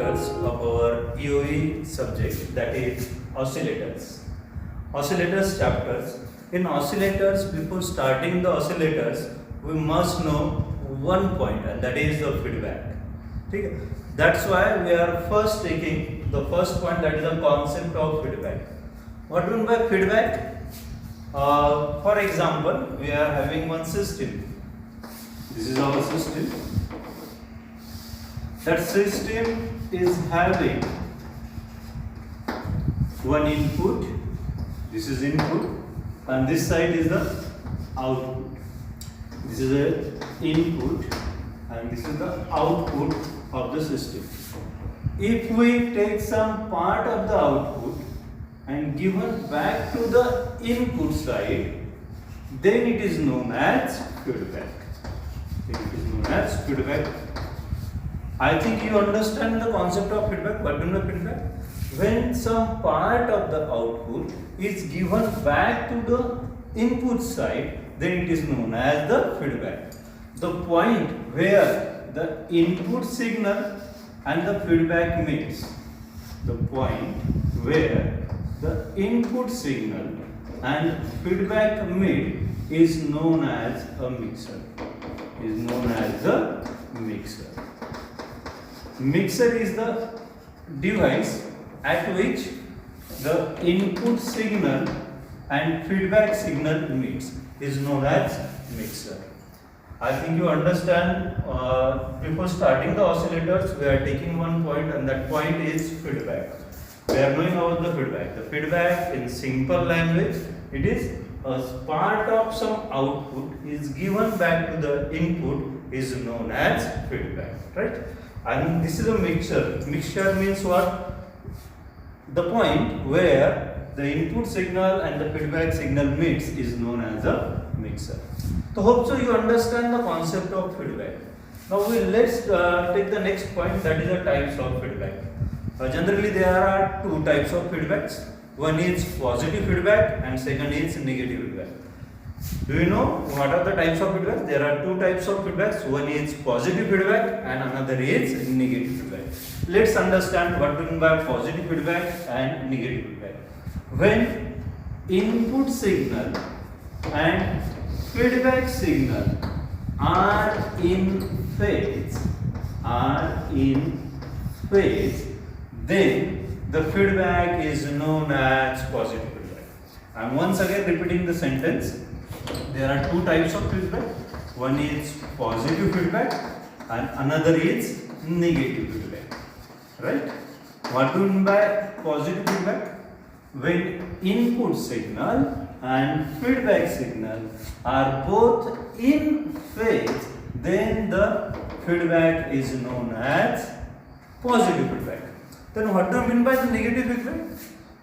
chapters of our EOE subject, that is oscillators. Oscillators chapters. In oscillators, before starting the oscillators, we must know one point, and that is the feedback. Okay? That's why we are first taking the first point, that is the concept of feedback. What do you mean by feedback? For example, we are having one system. This is our system. That system is having one input. This is input, and this side is the output. This is the input, and this is the output of the system. If we take some part of the output and given back to the input side, then it is known as feedback. It is known as feedback. I think you understand the concept of feedback. What do you know feedback? When some part of the output is given back to the input side, then it is known as the feedback. The point where the input signal and the feedback meets. The point where the input signal and feedback meet is known as a mixer. Is known as a mixer. Mixer is the device at which the input signal and feedback signal meets. Is known as mixer. I think you understand. Before starting the oscillators, we are taking one point, and that point is feedback. We are knowing about the feedback. The feedback, in simple language, it is a part of some output is given back to the input is known as feedback, right? And this is a mixture. Mixture means what? The point where the input signal and the feedback signal meets is known as a mixer. So hope so you understand the concept of feedback. Now let's take the next point, that is the types of feedback. Generally there are two types of feedbacks. One is positive feedback and second is negative feedback. Do you know what are the types of feedback? There are two types of feedbacks. One is positive feedback and another is negative feedback. Let's understand what we mean by positive feedback and negative feedback. When input signal and feedback signal are in phase, then the feedback is known as positive feedback. I am once again repeating the sentence. There are two types of feedback. One is positive feedback and another is negative feedback. Right? What do you mean by positive feedback? When input signal and feedback signal are both in phase, then the feedback is known as positive feedback. Then what do you mean by the negative feedback?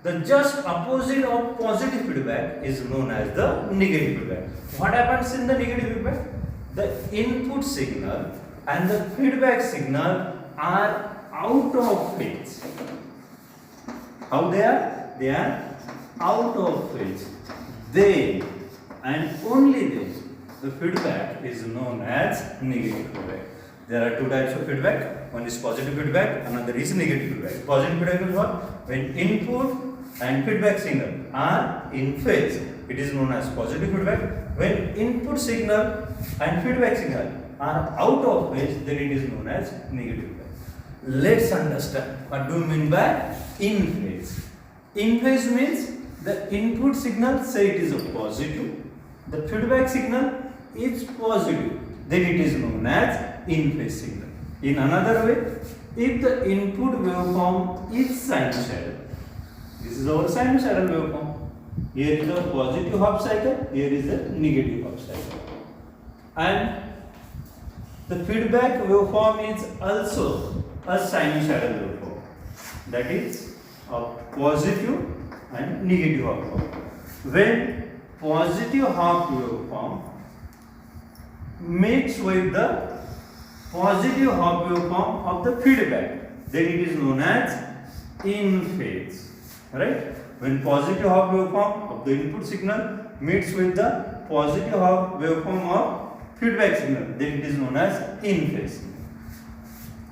The just opposite of positive feedback is known as the negative feedback. What happens in the negative feedback? The input signal and the feedback signal are out of phase. How they are? They are out of phase. Then and only then the feedback is known as negative feedback. There are two types of feedback. One is positive feedback, another is negative feedback. Positive feedback is what? When input and feedback signal are in phase, it is known as positive feedback. When input signal and feedback signal are out of phase, then it is known as negative feedback. Let's understand what do you mean by in phase. In phase means the input signal, say it is a positive, the feedback signal is positive, then it is known as in phase signal. In another way, if the input waveform is sinusoidal, this is our sinusoidal waveform. Here is a positive half cycle, here is a negative half cycle. And the feedback waveform is also a sinusoidal waveform. That is a positive and negative half waveform. When positive half waveform meets with the positive half waveform of the feedback, then it is known as in phase. Right? When positive half waveform of the input signal meets with the positive half waveform of feedback signal, then it is known as in phase.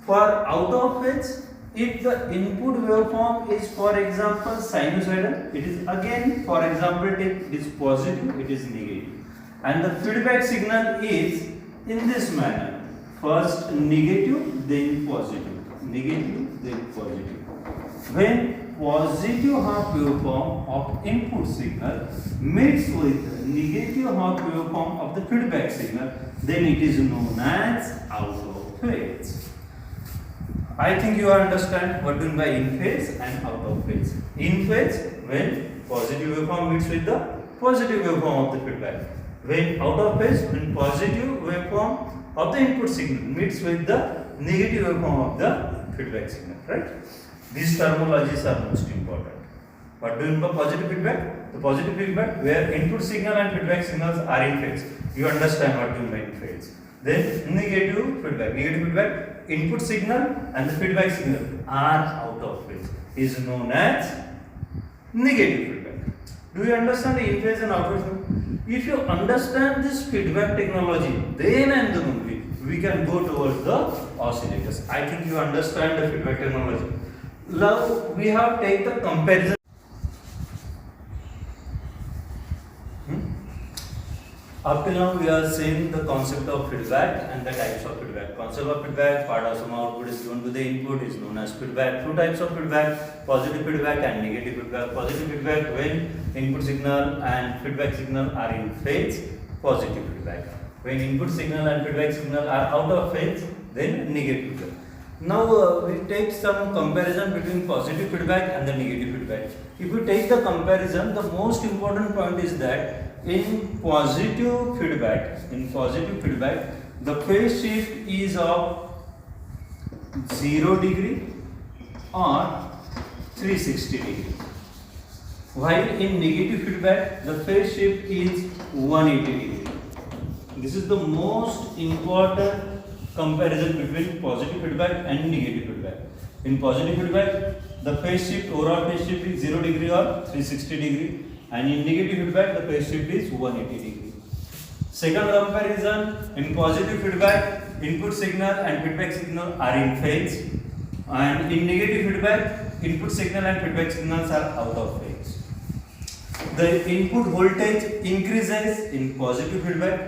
For out of phase, if the input waveform is for example sinusoidal, it is again for example it is positive, it is negative, and the feedback signal is in this manner, first negative then positive, negative then positive. When positive half waveform of input signal meets with the negative half waveform of the feedback signal, then it is known as out of phase. I think you understand what do you mean by in phase and out of phase. In phase, when positive waveform meets with the positive waveform of the feedback. When out of phase, when positive waveform of the input signal meets with the negative waveform of the feedback signal, right? These terminologies are most important. What do you mean by positive feedback? The positive feedback where input signal and feedback signals are in phase. You understand what do you mean by in phase. Then negative feedback. Negative feedback, input signal and the feedback signal are out of phase, is known as negative feedback. Do you understand the in phase and out of phase? If you understand this feedback technology, then and then only we can go towards the oscillators. I think you understand the feedback technology. Now we have take the comparison. Up till now we are seeing the concept of feedback and the types of feedback. Concept of feedback, part of some output is given to the input is known as feedback. Two types of feedback, positive feedback and negative feedback. Positive feedback when input signal and feedback signal are in phase, positive feedback. When input signal and feedback signal are out of phase, then negative feedback. Now we take some comparison between positive feedback and the negative feedback. If we take the comparison, the most important point is that in positive feedback, the phase shift is of 0 degree or 360 degree. While in negative feedback, the phase shift is 180 degree. This is the most important comparison between positive feedback and negative feedback. In positive feedback, the phase shift, overall phase shift is 0 degree or 360 degree. And in negative feedback, the phase shift is 180 degree. Second comparison, in positive feedback, input signal and feedback signal are in phase, and in negative feedback, input signal and feedback signals are out of phase. The input voltage increases in positive feedback,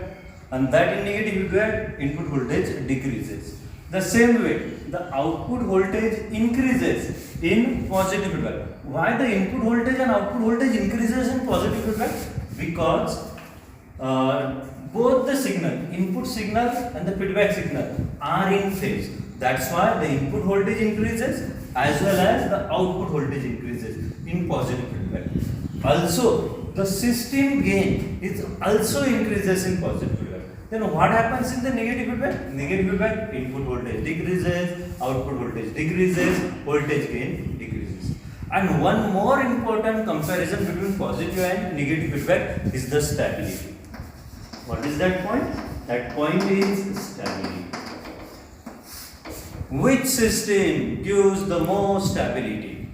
and that in negative feedback, input voltage decreases. The same way, the output voltage increases in positive feedback. Why the input voltage and output voltage increases in positive feedback? Because both the signal, input signal and the feedback signal are in phase. That's why the input voltage increases as well as the output voltage increases in positive feedback. Also, the system gain is also increases in positive feedback. Then what happens in the negative feedback? Negative feedback, input voltage decreases, output voltage decreases, voltage gain decreases. And one more important comparison between positive and negative feedback is the stability. What is that point? That point is stability. Which system gives the most stability?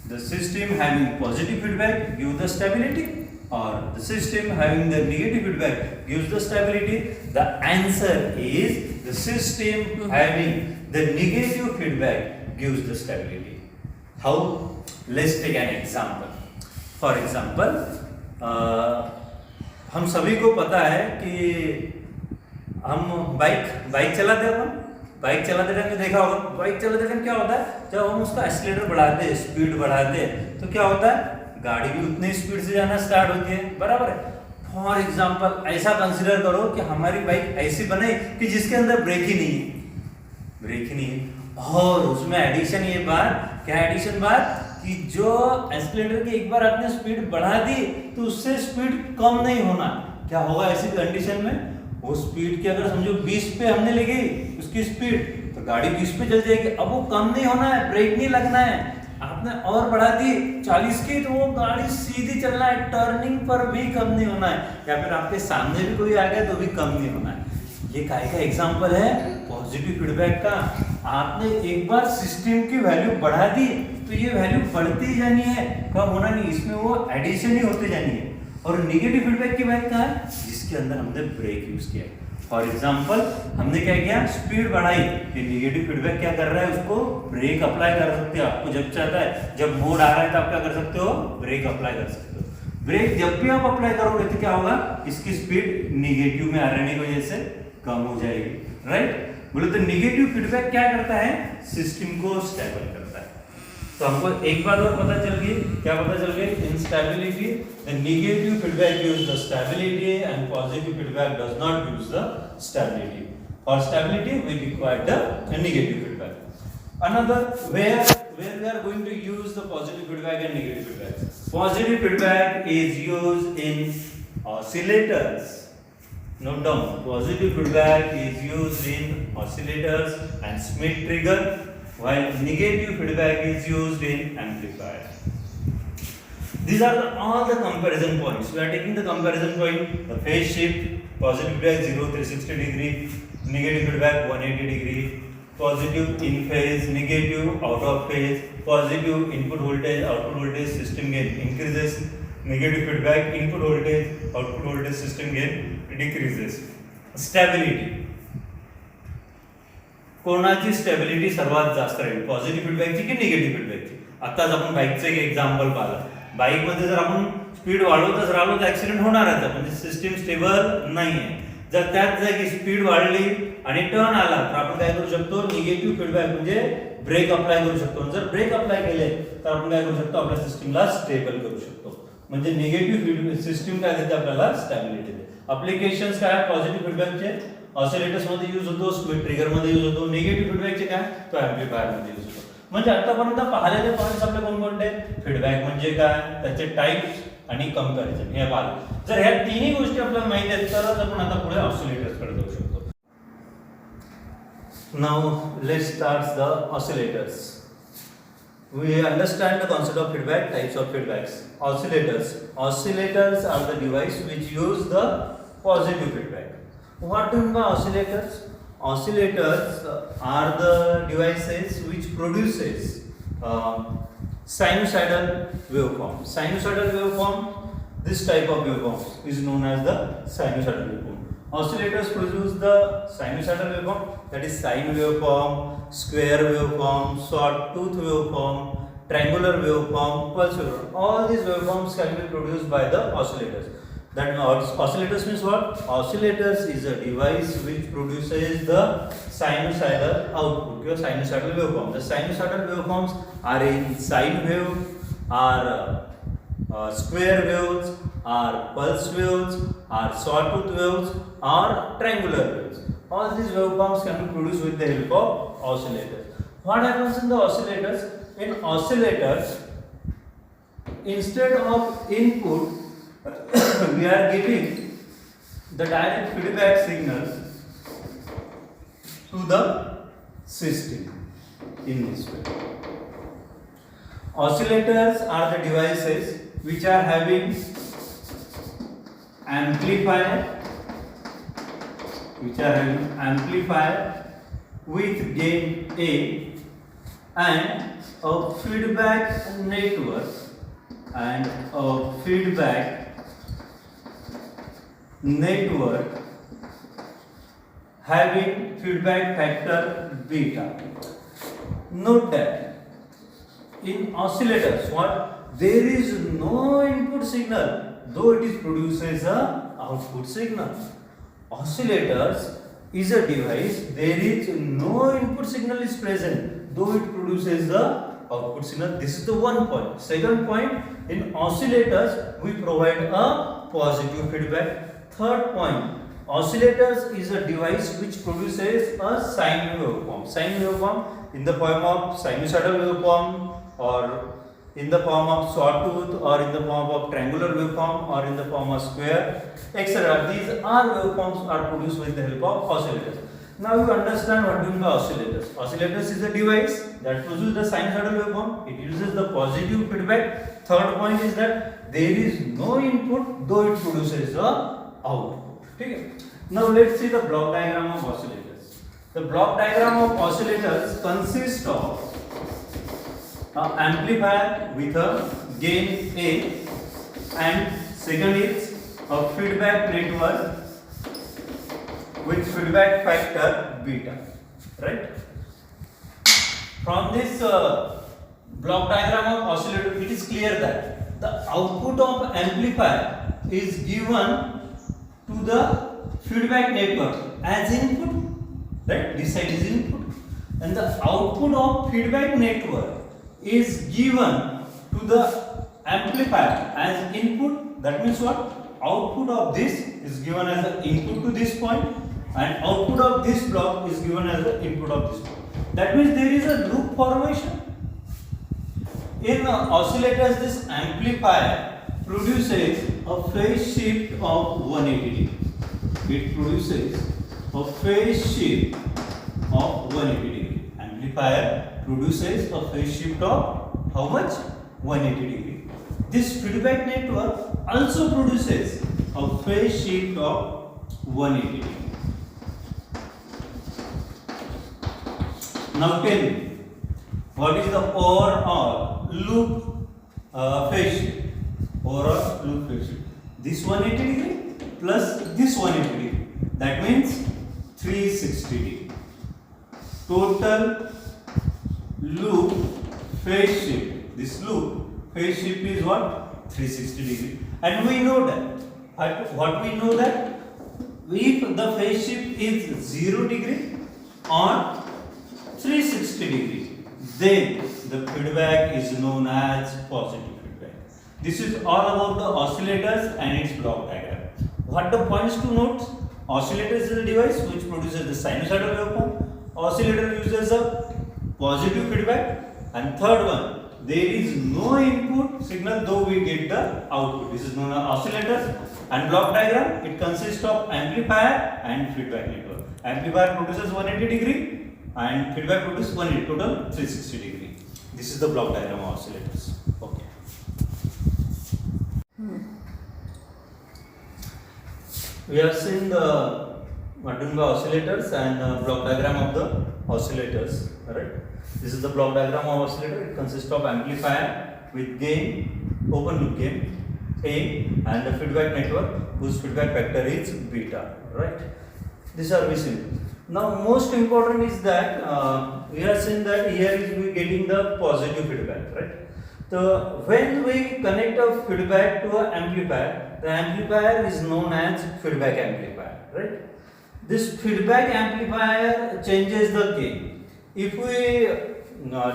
The system having positive feedback gives the stability, or the system having the negative feedback gives the stability? The answer is the system having the negative feedback gives the stability. How? Let's take an example. For example, हम सभी को पता है कि हम bike चलाते हैं, bike चलाते टाइम देखा होगा, बाइक चलाते टाइम क्या होता है, जब हम उसका एक्सीलरेटर बढ़ाते हैं, स्पीड बढ़ाते हैं, तो क्या होता है, गाड़ी भी उतनी स्पीड से जाना स्टार्ट होती है, बराबर है। फॉर एग्जांपल ऐसा कंसीडर करो कि हमारी बाइक ऐसी बने कि जिसके अंदर ब्रेक ही नहीं है, और उसमें एडिशन ये बात, क्या एडिशन बात, कि जो एक्सीलरेटर की एक बार आपने स्पीड बढ़ा दी तो उससे स्पीड कम नहीं होना। क्या होगा ऐसी कंडीशन में, वो स्पीड की अगर समझो 20 पे हमने ले गई उसकी स्पीड, तो गाड़ी 20 पे चल जाएगी। अब वो कम नहीं होना है, ब्रेक नहीं लगना है, आपने और बढ़ा दी 40 की, तो वो गाड़ी सीधी चलना है, टर्निंग पर भी कम नहीं होना है, या फिर आपके सामने भी कोई आ गया तो भी कम नहीं होना है। ये काय का एग्जांपल है पॉजिटिव फीडबैक का। आपने एक बार सिस्टम की वैल्यू बढ़ा दी तो ये वैल्यू बढ़ती जानी है, कम होना नहीं, इसमें वो एडिशन ही होती जानी है। और नेगेटिव फीडबैक की बात कहाँ है, जिसके अंदर हमने ब्रेक यूज किया है। फॉर एग्जाम्पल हमने क्या किया, स्पीड बढ़ाई, ये निगेटिव फीडबैक क्या कर रहा है, उसको ब्रेक अप्लाई कर सकते हो। आपको जब चाहता है, जब मोड आ रहा है तो आप क्या कर सकते हो, ब्रेक अप्लाई कर सकते हो। ब्रेक जब भी आप अप्लाई करोगे तो क्या होगा, इसकी स्पीड निगेटिव में आ रहने की वजह से कम हो जाएगी, राइट। बोले तो निगेटिव फीडबैक क्या करता है, सिस्टम को स्टेबल करता है। तो हमको एक बात और पता चल गई, क्या पता चल गई, instability, the negative feedback use the stability and positive feedback does not use the stability. For stability we require the negative feedback. Another where we are going to use the positive feedback and negative feedback. Positive feedback is used in oscillators. Note down, positive feedback is used in oscillators and Schmitt trigger, while negative feedback is used in amplifier. These are all the comparison points. We are taking the comparison point, the phase shift, positive feedback 0 360 degree, negative feedback 180 degree, positive in phase, negative out of phase, positive input voltage, output voltage, system gain increases, negative feedback, input voltage, output voltage, system gain decreases. Stability, कोणाची stability सर्वात जास्त राहील, positive फीडबॅकची की negative फीडबॅकची? आताच आपण बाईकचं एक example पाहिलं, बाईकमध्ये जर आपण स्पीड वाढवतच राहिलो तर ऍक्सिडेंट होणारच आहे, म्हणजे सिस्टीम स्टेबल नाही आहे. जर त्याच जागी स्पीड वाढली आणि टर्न आला तर आपण काय करू शकतो, निगेटिव्ह फीडबॅक म्हणजे ब्रेक अप्लाय करू शकतो. जर ब्रेक अप्लाय केले तर आपण काय करू शकतो, आपल्या सिस्टीमला स्टेबल करू शकतो. म्हणजे निगेटिव्ह फीडबॅक सिस्टीम काय देते आपल्याला, स्टॅबिलिटी देते. ऍप्लिकेशन्स काय, पॉझिटिव्ह फीडबॅकचे ऑसिलेटर्स मध्ये यूज होतो, स्मिथ ट्रिगर मध्ये यूज होतो. निगेटिव्ह फीडबॅकचे काय, तो एम्प्लिफायर मध्ये यूज होतो. म्हणजे आतापर्यंत पाहिलेले पॉइंट्स आपले कोणकोणते, फीडबॅक म्हणजे काय, त्याचे टाइप्स आणि कंपॅरिझन हे पाहिलं. जर ह्या तिन्ही गोष्टी आपल्याला माहिती आहेत तरच आपण आता पुढे ऑसिलेटर्स कडे जाऊ शकतो. Now let's start the oscillators. We understand the concept of feedback, types of feedbacks. Oscillators. Oscillators are the device which use the positive feedback. What do you mean by oscillators? Oscillators are the devices which produces sinusoidal waveform. Sinusoidal waveform, this type of waveform is known as the sinusoidal waveform. Oscillators produce the sinusoidal waveform, that is sine waveform, square waveform, sawtooth waveform, triangular waveform, pulse waveform. All these waveforms can be produced by the oscillators. That oscillators means what? Oscillators is a device which produces the sinusoidal output, your sinusoidal waveform. The sinusoidal waveforms are in sine wave, are square waves, are pulse waves, are sawtooth waves, or triangular waves. All these waveforms can be produced with the help of oscillators. What happens in the oscillators? In oscillators, instead of input, we are giving the direct feedback signal to the system in this way. Oscillators are the devices which are having amplifier, with gain A and a feedback network having feedback factor beta. Note that in oscillators, there is no input signal, though it is produces a output signal. Oscillators is a device, there is no input signal is present, though it produces the output signal. This is the one point. Second point, in oscillators we provide a positive feedback. Third point, oscillators is a device which produces a sine waveform. Sine waveform in the form of sinusoidal waveform, or in the form of sawtooth, or in the form of triangular waveform, or in the form of square, etc. These are waveforms are produced with the help of oscillators. Now you understand what do you mean by oscillators. Oscillators is a device that produces the sinusoidal waveform. It uses the positive feedback. Third point is that there is no input, though it produces the output. Okay. Now let's see the block diagram of oscillators. The block diagram of oscillators consists of an amplifier with a gain A, and second is a feedback network with feedback factor beta, right? From this block diagram of oscillator, it is clear that the output of amplifier is given to the feedback network as input, right? This side is input, and the output of feedback network is given to the amplifier as input. That means what? Output of this is given as the input to this point, and output of this block is given as the input of this point. That means there is a loop formation. In oscillators, this amplifier produces a phase shift of 180 degree. It produces a phase shift of 180 degree. Amplifier produces a phase shift of how much? 180 degree. This feedback network also produces a phase shift of 180 degree. Now tell me, what is the overall loop phase shift? Overall loop phase shift. This 180 degree plus this 180 degree. That means 360 degree. Total loop phase shift. This loop phase shift is what? 360 degree. And we know that. What we know that? If the phase shift is 0 degree or 360 degree, then the feedback is known as positive feedback. This is all about the oscillators and its block diagram. What the points to note? Oscillator is a device which produces the sinusoidal waveform. Oscillator uses a positive feedback. And third one, there is no input signal though we get the output. This is known as oscillators. And block diagram, it consists of amplifier and feedback network. Amplifier produces 180 degree and feedback produces 180, total 360 degree. This is the block diagram of oscillators. Okay. We have seen the Madunga oscillators and block diagram of the oscillators. Right? This is the block diagram of oscillator. It consists of amplifier with gain, open loop gain A, and the feedback network whose feedback factor is beta. Right? These are we seen. Now, most important is that we are seeing that here is we getting the positive feedback, right? So when we connect a feedback to an amplifier, the amplifier is known as feedback amplifier, right? This feedback amplifier changes the gain. If we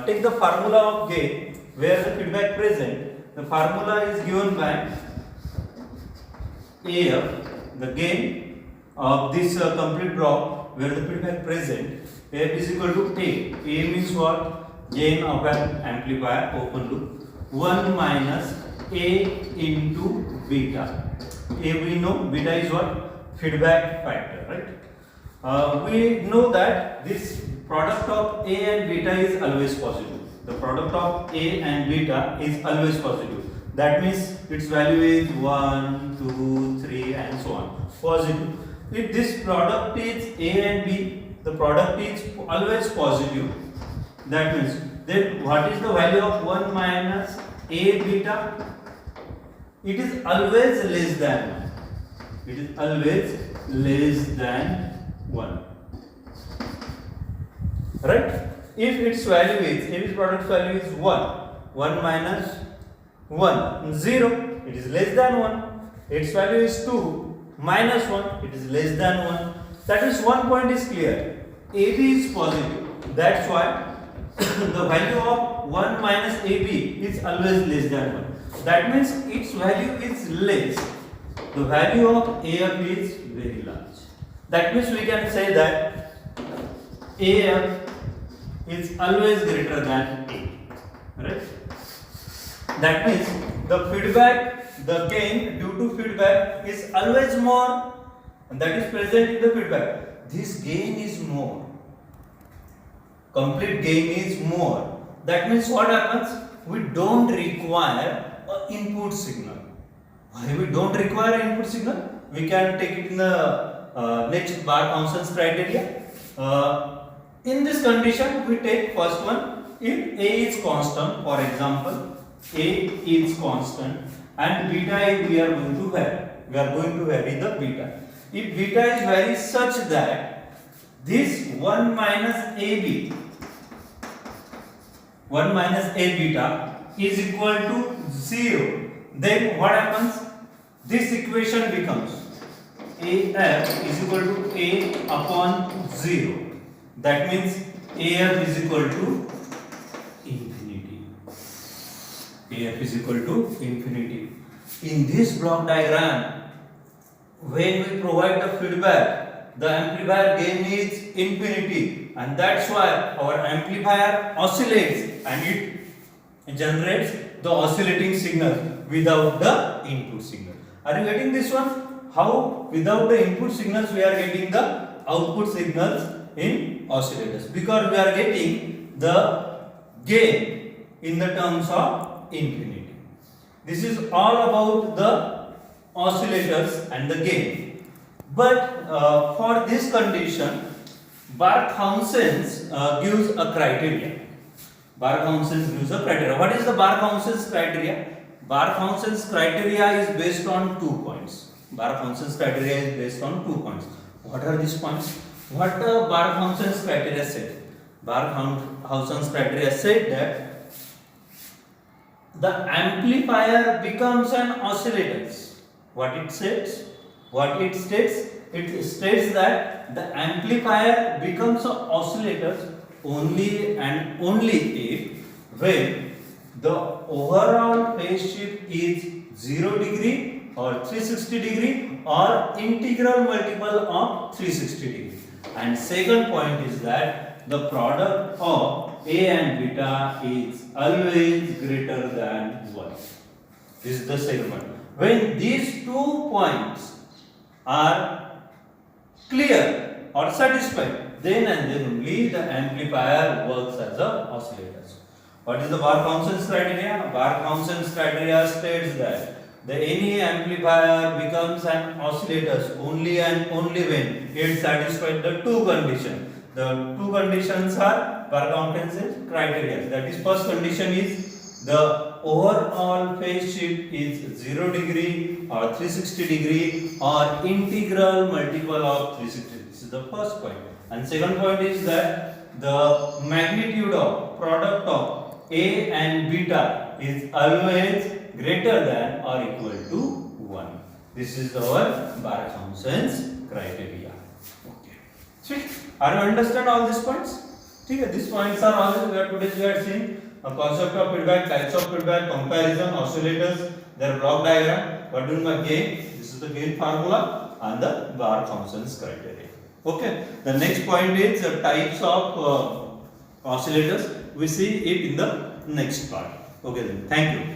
take the formula of gain, where the feedback present, the formula is given by AF, the gain of this complete block where the feedback present, AF is equal to A. A means what? Gain of an amplifier, open loop. 1 minus A into beta. A we know, beta is what? Feedback factor, right? We know that this product of A and beta is always positive. The product of A and beta is always positive. That means its value is 1, 2, 3 and so on. Positive. If this product is A and B, the product is always positive. That means then what is the value of 1 minus A beta? It is always less than 1. It is always less than 1. Right? If its value is, if its product value is 1 minus 1, 0, it is less than 1. Its value is 2 minus 1, it is less than 1. That is one point is clear. AB is positive. That's why the value of 1 minus AB is always less than 1. That means its value is less. The value of AF is very large. That means we can say that AF is always greater than A. Right? That means the feedback, the gain due to feedback is always more, and that is present in the feedback. This gain is more. Complete gain is more. That means what happens? We don't require an input signal. Why we don't require an input signal? We can take it in the next bar functions criteria. In this condition, we take first one. If A is constant, for example, A is constant and beta we are going to vary. We are going to vary the beta. if beta is varies such that this 1 minus AB, 1 minus A beta is equal to 0, then what happens? This equation becomes AF is equal to A upon 0. That means AF is equal to infinity. AF is equal to infinity. In this block diagram, when we provide the feedback, the amplifier gain is infinity, and that's why our amplifier oscillates and it generates the oscillating signal without the input signal. Are you getting this one? How without the input signals we are getting the output signals in oscillators? Because we are getting the gain in the terms of infinity. This is all about the oscillators and the gain. But for this condition, Barkhousens gives a criteria. Barkhousens gives a criteria. What is the Barkhousens criteria? Barkhousens criteria is based on 2 points. Barkhousens criteria is based on 2 points. What are these points? What Barkhousens criteria said? Barkhousens criteria said that the amplifier becomes an oscillator. What it says? What it states? It states that the amplifier becomes an oscillator only and only if when the overall phase shift is 0 degree or 360 degree or integral multiple of 360 degree. And second point is that the product of A and beta is always greater than 1. This is the second one. When these 2 points are clear or satisfied, then and then only the amplifier works as a oscillator. What is the Barkhousens criteria? Barkhousens criteria states that any amplifier becomes an oscillator only and only when it satisfies the 2 conditions. The 2 conditions are Barkhousens criteria. That is, first condition is the overall phase shift is 0 degree or 360 degree or integral multiple of 360. This is the first point. And second point is that the magnitude of product of A and beta is always greater than or equal to 1. This is our Barkhousens criteria. Okay. See, are you understand all these points? Okay, these points are all today we are seeing a concept of feedback, types of feedback, comparison, oscillators, their block diagram. What do you mean by gain? This is the gain formula and the Barkhousens criteria. Okay. The next point is the types of oscillators. We see it in the next part. Okay then. Thank you.